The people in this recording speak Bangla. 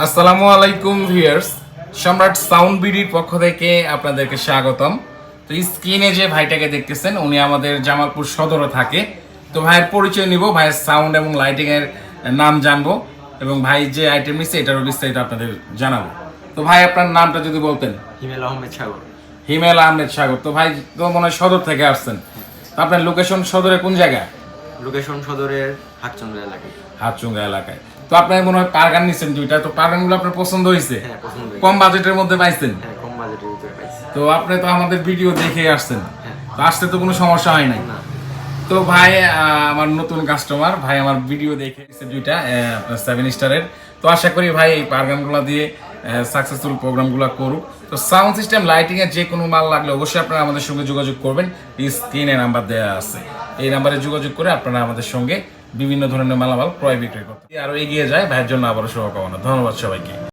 আসসালামু আলাইকুম ভিউয়ার্স, সম্রাট সাউন্ড বিডির পক্ষ থেকে আপনাদেরকে স্বাগতম। তো স্ক্রিনে যে ভাইটাকে দেখতেছেন উনি আমাদের জামালপুর সদরে থাকে। তো ভাইয়ের পরিচয় নিব, ভাইয়ের সাউন্ড এবং লাইটিং এর নাম জানবো এবং ভাই যে আইটেম নিচ্ছে এটারও বিস্তারিত আপনাদের জানাবো। তো ভাই আপনার নামটা যদি বলতেন। হিমেল আহমেদ সাগর। হিমেল আহমেদ সাগর। তো ভাই তো মনে হয় সদর থেকে আসছেন, তো আপনার লোকেশন সদরে কোন জায়গায়? লোকেশন সদরের হাটচন্দ্র এলাকায়। হাতচুঙ্গা এলাকায়। তো আপনার মনে হয় পারগান নিচ্ছেন দুইটা, তো পারগানগুলো আপনার পছন্দ হয়েছে? হ্যাঁ, পছন্দ হয়েছে। কম বাজেটের মধ্যে পাইছেন? হ্যাঁ, কম বাজেটের ভিতরে পাইছি। তো আপনি তো আমাদের ভিডিও দেখে আসছেন, হ্যাঁ। তো আসতে তো কোনো সমস্যা হয় নাই। না, তো ভাই আমার নতুন কাস্টমার, ভাই আমার ভিডিও দেখে এসেছে দুইটা আপনার 7 স্টারের। তো আশা করি ভাই এই পারগানগুলো দিয়ে সাকসেসফুল প্রোগ্রামগুলো করুক। তো সাউন্ড সিস্টেম লাইটিং এর যে কোনো মাল লাগলে অবশ্যই আপনারা আমাদের সঙ্গে যোগাযোগ করবেন। স্ক্রিনে নাম্বার দেওয়া আছে, এই নাম্বারে যোগাযোগ করে আপনারা আমাদের সঙ্গে বিভিন্ন ধরনের মালামাল ক্রয় বিক্রয় করতে আরো এগিয়ে যায়। ভাইয়ের জন্য আবারও শুভকামনা। ধন্যবাদ সবাইকে।